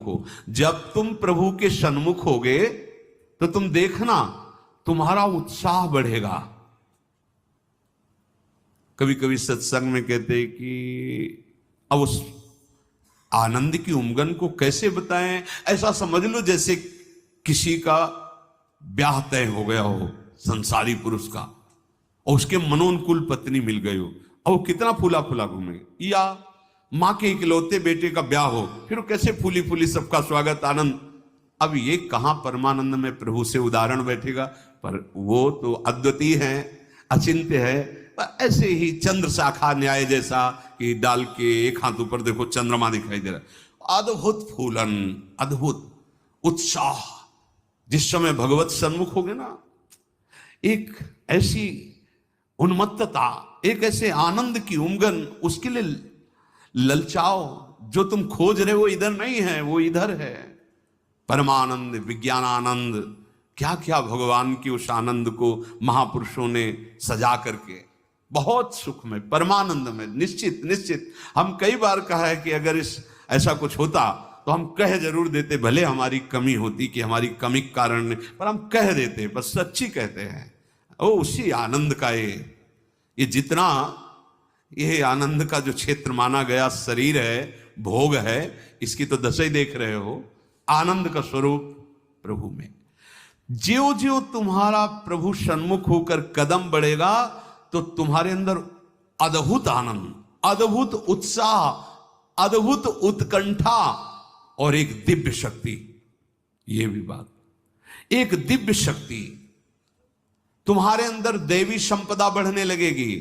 को जब तुम प्रभु के सन्मुख होगे तो तुम देखना तुम्हारा उत्साह बढ़ेगा। कभी कभी सत्संग में कहते हैं कि अब उस आनंद की उमंगन को कैसे बताएं। ऐसा समझ लो जैसे किसी का ब्याह तय हो गया हो संसारी पुरुष का और उसके मनोनुकूल पत्नी मिल गई हो और वो कितना फूला फूला घूमे, या मां के इकलौते बेटे का ब्याह हो फिर वो कैसे फूली फूली सबका स्वागत आनंद। अब ये कहां परमानंद में प्रभु से उदाहरण बैठेगा, पर वो तो अद्वितीय है, अचिंत्य है। पर ऐसे ही चंद्र शाखा न्याय जैसा कि डाल के एक हाथ ऊपर देखो चंद्रमा दिखाई दे रहा, अद्भुत फूलन, अद्भुत उत्साह। जिस समय भगवत सन्मुख होगे ना, एक ऐसी उन्मत्तता, एक ऐसे आनंद की उमंगन, उसके लिए ललचाओ। जो तुम खोज रहे हो इधर नहीं है, वो इधर है। परमानंद, विज्ञानानंद, क्या क्या भगवान की उस आनंद को महापुरुषों ने सजा करके बहुत सुख में, परमानंद में। निश्चित निश्चित हम कई बार कहा है कि अगर ऐसा कुछ होता तो हम कह जरूर देते, भले हमारी कमी होती कि हमारी कमी के कारण, पर हम कह देते, बस सच्ची कहते हैं। ओ उसी आनंद का ये जितना ये आनंद का जो क्षेत्र माना गया शरीर है, भोग है, इसकी तो दशा ही देख रहे हो। आनंद का स्वरूप प्रभु में। ज्यो ज्यो तुम्हारा प्रभु सन्मुख होकर कदम बढ़ेगा तो तुम्हारे अंदर अद्भुत आनंद, अद्भुत उत्साह, अद्भुत उत्कंठा और एक दिव्य शक्ति। ये भी बात, एक दिव्य शक्ति तुम्हारे अंदर, दैवी संपदा बढ़ने लगेगी,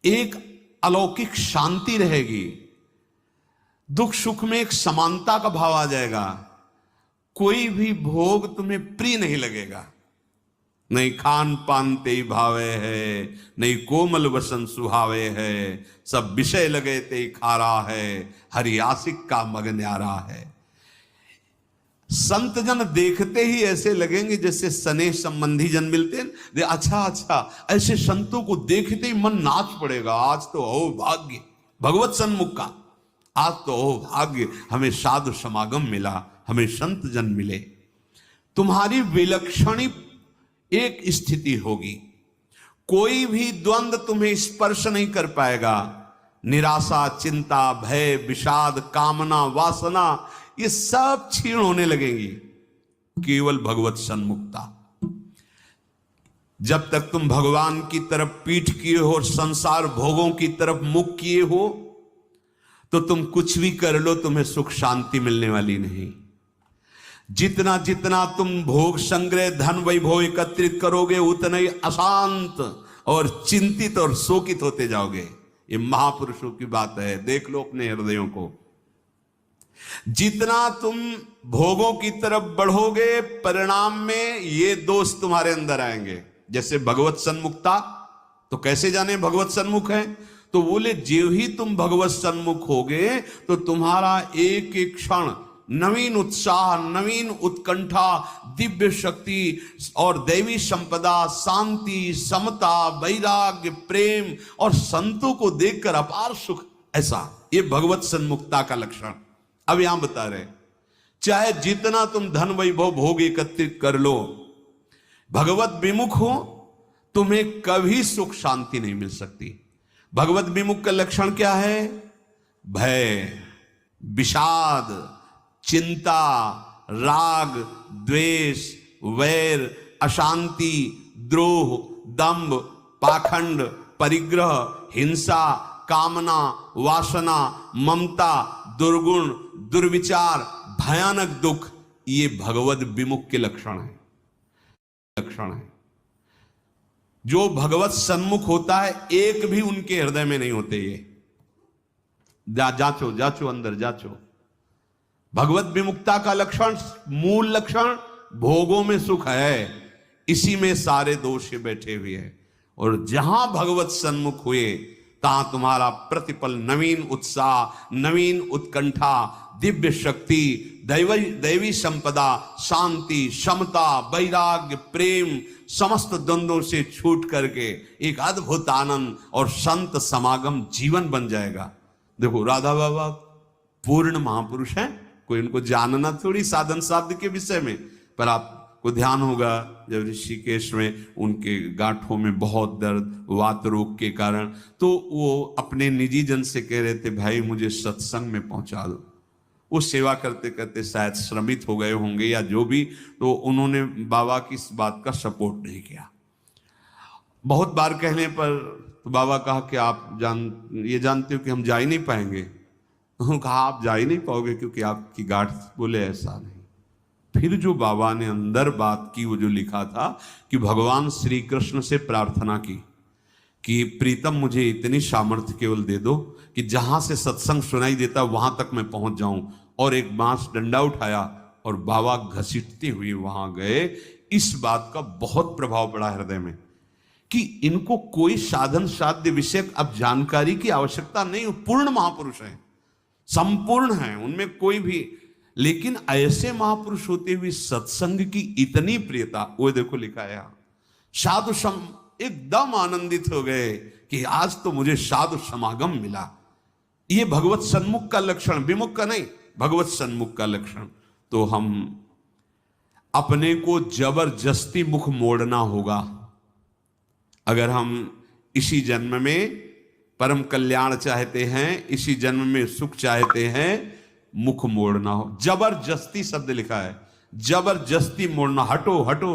एक अलौकिक शांति रहेगी, दुख सुख में एक समानता का भाव आ जाएगा। कोई भी भोग तुम्हें प्रिय नहीं लगेगा, नहीं खान पान ते भावे है, नहीं कोमल वसन सुहावे है, सब विषय लगे ते खारा है, हरि आशिक का मग न्यारा है। संत जन देखते ही ऐसे लगेंगे जैसे स्नेह संबंधी जन मिलते हैं। अच्छा अच्छा, ऐसे संतों को देखते ही मन नाच पड़ेगा, आज तो हो भाग्य भगवत सन्मुख का, आज तो हो भाग्य, हमें साधु समागम मिला, हमें संत जन मिले। तुम्हारी विलक्षणी एक स्थिति होगी, कोई भी द्वंद्व तुम्हें स्पर्श नहीं कर पाएगा। निराशा, चिंता, भय, विषाद, कामना, वासना, ये सब क्षीण होने लगेंगी। केवल भगवत सन्मुखता। जब तक तुम भगवान की तरफ पीठ किए हो और संसार भोगों की तरफ मुख किए हो तो तुम कुछ भी कर लो, तुम्हें सुख शांति मिलने वाली नहीं। जितना जितना तुम भोग संग्रह, धन वैभव एकत्रित करोगे, उतना ही अशांत और चिंतित और शोकित होते जाओगे। ये महापुरुषों की बात है, देख लो अपने हृदयों को। जितना तुम भोगों की तरफ बढ़ोगे, परिणाम में ये दोष तुम्हारे अंदर आएंगे। जैसे भगवत सन्मुखता, तो कैसे जाने भगवत सन्मुख है? तो बोले जो ही तुम भगवत सन्मुख होगे तो तुम्हारा एक एक क्षण नवीन उत्साह, नवीन उत्कंठा, दिव्य शक्ति और दैवी संपदा, शांति, समता, वैराग्य, प्रेम और संतों को देखकर अपार सुख, ऐसा ये भगवत सन्मुखता का लक्षण। अब यहां बता रहे, चाहे जितना तुम धन वैभव भोग एकत्रित कर लो, भगवत विमुख हो तुम्हें कभी सुख शांति नहीं मिल सकती। भगवत विमुख का लक्षण क्या है? भय, विषाद, चिंता, राग, द्वेष, वैर, अशांति, द्रोह, दंभ, पाखंड, परिग्रह, हिंसा, कामना, वासना, ममता, दुर्गुण, दुर्विचार, भयानक दुख, ये भगवत विमुख के लक्षण है। जो भगवत सन्मुख होता है एक भी उनके हृदय में नहीं होते। ये जांचो जांचो, अंदर जांचो। भगवत विमुक्ता का लक्षण, मूल लक्षण, भोगों में सुख है, इसी में सारे दोष बैठे हुए हैं। और जहां भगवत सन्मुख हुए तहां तुम्हारा प्रतिपल नवीन उत्साह, नवीन उत्कंठा, दिव्य शक्ति, दैवी संपदा, शांति, समता, वैराग्य, प्रेम, समस्त द्वंद्वों से छूट करके एक अद्भुत आनंद और संत समागम जीवन बन जाएगा। देखो राधा बाबा पूर्ण महापुरुष हैं, कोई उनको जानना थोड़ी साधन साध्य के विषय में, पर आपको ध्यान होगा जब ऋषिकेश में उनके गांठों में बहुत दर्द वात रोग के कारण, तो वो अपने निजी जन से कह रहे थे भाई मुझे सत्संग में पहुंचा दो। वो सेवा करते करते शायद श्रमित हो गए होंगे या जो भी, तो उन्होंने बाबा की इस बात का सपोर्ट नहीं किया। बहुत बार कहने पर तो बाबा कहा कि आप ये जानते हो कि हम जा ही नहीं पाएंगे। उन्होंने कहा आप जा ही नहीं पाओगे क्योंकि आपकी गांठ, बोले ऐसा नहीं। फिर जो बाबा ने अंदर बात की, वो जो लिखा था कि भगवान श्री कृष्ण से प्रार्थना की कि प्रीतम मुझे इतनी सामर्थ्य केवल दे दो कि जहां से सत्संग सुनाई देता वहां तक मैं पहुंच जाऊं, और एक बांस डंडा उठाया और बाबा घसीटते हुए वहां गए। इस बात का बहुत प्रभाव पड़ा हृदय में कि इनको कोई साधन साध्य विषयक अब जानकारी की आवश्यकता नहीं, पूर्ण महापुरुष हैं, संपूर्ण हैं, उनमें कोई भी, लेकिन ऐसे महापुरुष होते हुए सत्संग की इतनी प्रियता, वो देखो लिखा है साधु सम, एकदम आनंदित हो गए कि आज तो मुझे साधु समागम मिला। ये भगवत सन्मुख का लक्षण, विमुख का नहीं, भगवत सन्मुख का लक्षण। तो हम अपने को जबरदस्ती मुख मोड़ना होगा। अगर हम इसी जन्म में परम कल्याण चाहते हैं, इसी जन्म में सुख चाहते हैं, मुख मोड़ना हो। जबरदस्ती शब्द लिखा है, जबरदस्ती मोड़ना, हटो हटो।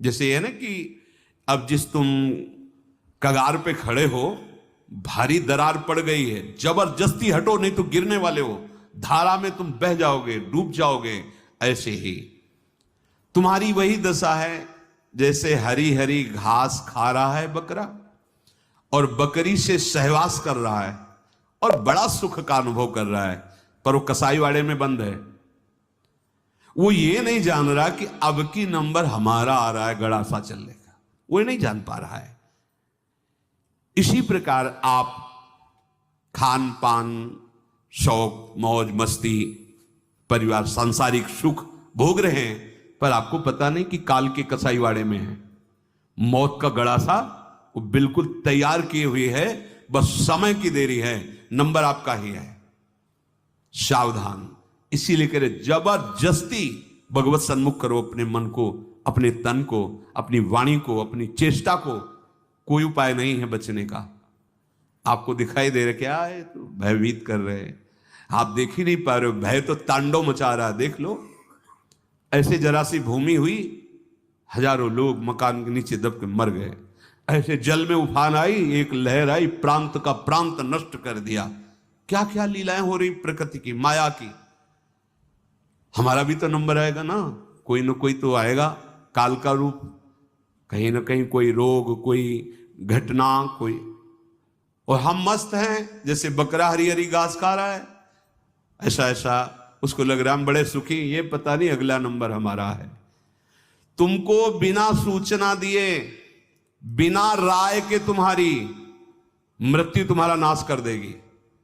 जैसे है ना कि अब जिस तुम कगार पे खड़े हो, भारी दरार पड़ गई है, जबरदस्ती हटो नहीं तो गिरने वाले हो, धारा में तुम बह जाओगे, डूब जाओगे। ऐसे ही तुम्हारी वही दशा है जैसे हरी हरी घास खा रहा है बकरा और बकरी से सहवास कर रहा है और बड़ा सुख का अनुभव कर रहा है, पर वो कसाईवाड़े में बंद है। वो ये नहीं जान रहा कि अब की नंबर हमारा आ रहा है गड़ासा चलने का, वो नहीं जान पा रहा है। इसी प्रकार आप खान पान, शौक, मौज मस्ती, परिवार, सांसारिक सुख भोग रहे हैं, पर आपको पता नहीं कि काल के कसाईवाड़े में है। मौत का गड़ासा वो बिल्कुल तैयार किए हुए है, बस समय की देरी है, नंबर आपका ही है। सावधान। इसीलिए कह रहे जबरदस्ती भगवत सन्मुख करो अपने मन को, अपने तन को, अपनी वाणी को, अपनी चेष्टा को। कोई उपाय नहीं है बचने का। आपको दिखाई दे रहा क्या है, तो भयभीत कर रहे हैं, आप देख ही नहीं पा रहे हो, भय तो तांडव मचा रहा है। देख लो, ऐसे जरा सी भूमि हुई, हजारों लोग मकान के नीचे दब के मर गए। ऐसे जल में उफान आई, एक लहर आई, प्रांत का प्रांत नष्ट कर दिया। क्या क्या लीलाएं हो रही प्रकृति की, माया की। हमारा भी तो नंबर आएगा ना कोई तो आएगा, काल का रूप, कहीं ना कहीं कोई रोग, कोई घटना, कोई, और हम मस्त हैं जैसे बकरा हरी हरी घास खा रहा है, ऐसा उसको लग रहा है हम बड़े सुखी, ये पता नहीं अगला नंबर हमारा है। तुमको बिना सूचना दिए, बिना राय के तुम्हारी मृत्यु तुम्हारा नाश कर देगी।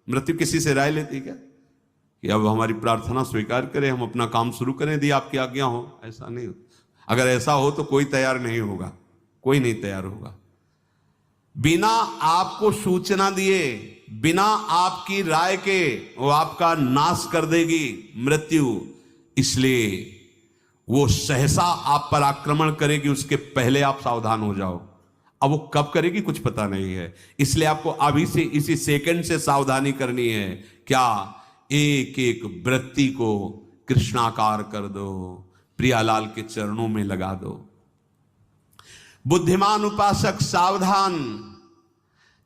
मृत्यु किसी से राय लेती क्या कि अब हमारी प्रार्थना स्वीकार करें, हम अपना काम शुरू करें, यदि आपकी आज्ञा हो? ऐसा नहीं होता। अगर ऐसा हो तो कोई तैयार नहीं होगा, कोई नहीं तैयार होगा। बिना आपको सूचना दिए, बिना आपकी राय के वो आपका नाश कर देगी मृत्यु। इसलिए वो सहसा आप पर आक्रमण करेगी, उसके पहले आप सावधान हो जाओ। अब वो कब करेगी कुछ पता नहीं है, इसलिए आपको अभी से इसी सेकंड से सावधानी करनी है। क्या? एक एक वृत्ति को कृष्णाकार कर दो, प्रियालाल के चरणों में लगा दो। बुद्धिमान उपासक सावधान,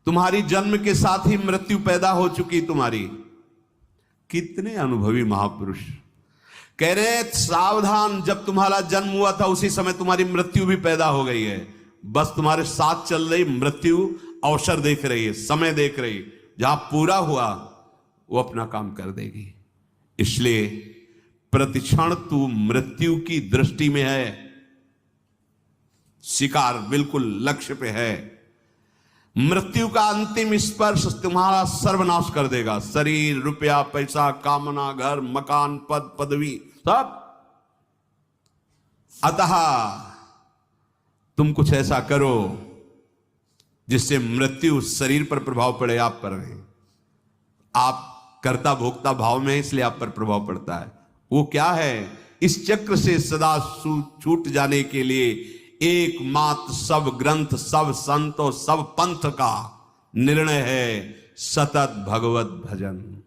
तुम्हारी जन्म के साथ ही मृत्यु पैदा हो चुकी तुम्हारी। कितने अनुभवी महापुरुष कह रहे सावधान, जब तुम्हारा जन्म हुआ था उसी समय तुम्हारी मृत्यु भी पैदा हो गई है। बस तुम्हारे साथ चल रही मृत्यु अवसर देख रही है, समय देख रही, जहां पूरा हुआ वो अपना काम कर देगी। इसलिए प्रतिक्षण तू मृत्यु की दृष्टि में है, शिकार बिल्कुल लक्ष्य पे है। मृत्यु का अंतिम स्पर्श तुम्हारा सर्वनाश कर देगा। शरीर, रुपया, पैसा, कामना, घर, मकान, पद, पदवी, सब। अतः तुम कुछ ऐसा करो जिससे मृत्यु शरीर पर प्रभाव पड़े, आप पर नहीं। आप कर्ता भोक्ता भाव में, इसलिए आप पर प्रभाव पड़ता है। वो क्या है? इस चक्र से सदा छूट जाने के लिए एकमात्र सब ग्रंथ, सब संत और सब पंथ का निर्णय है सतत भगवत भजन,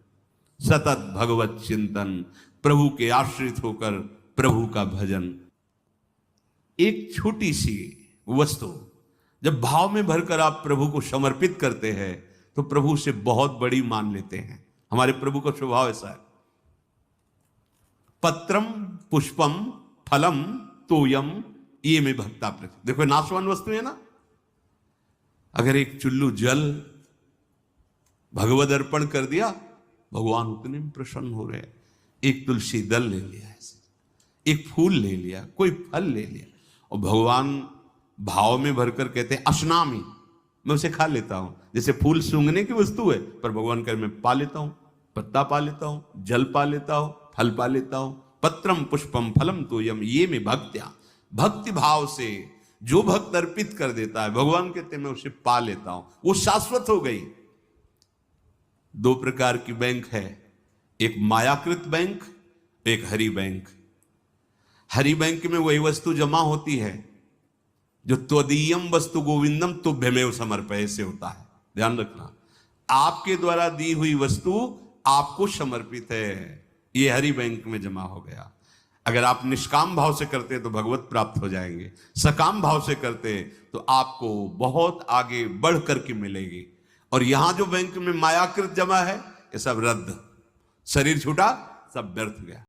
सतत भगवत चिंतन, प्रभु के आश्रित होकर प्रभु का भजन। एक छोटी सी वस्तु जब भाव में भरकर आप प्रभु को समर्पित करते हैं तो प्रभु उसे बहुत बड़ी मान लेते हैं। हमारे प्रभु का स्वभाव ऐसा है। पत्रम पुष्पम फलम तोयम ये में भक्ता प्रति। देखो नाशवान वस्तु है ना। अगर एक चुल्लू जल भगवद अर्पण कर दिया, भगवान उतने में प्रसन्न हो रहे हैं। एक तुलसी दल ले लिया, ऐसे एक फूल ले लिया, कोई फल ले लिया, और भगवान भाव में भरकर कहते हैं अशनामी, मैं उसे खा लेता हूं। जैसे फूल सूंघने की वस्तु है, पर भगवान कर मैं पा लेता हूं, पत्ता पा लेता हूं, जल पा लेता हूं, फल पा लेता हूं। पत्रम पुष्पम फलम तोयम ये में भक्त्या, भक्ति भाव से जो भक्त अर्पित कर देता है, भगवान कहते मैं उसे पा लेता हूं, वो शाश्वत हो गई। दो प्रकार की बैंक है, एक मायाकृत बैंक, एक हरि बैंक। हरि बैंक में वही वस्तु जमा होती है जो त्वदीयम वस्तु गोविंदम तुभ्यमेव समर्पय से होता है। ध्यान रखना, आपके द्वारा दी हुई वस्तु आपको समर्पित है, ये हरि बैंक में जमा हो गया। अगर आप निष्काम भाव से करते तो भगवत प्राप्त हो जाएंगे, सकाम भाव से करते तो आपको बहुत आगे बढ़ करके मिलेगी। और यहां जो बैंक में मायाकृत जमा है, ये सब रद्द, शरीर छूटा, सब व्यर्थ गया।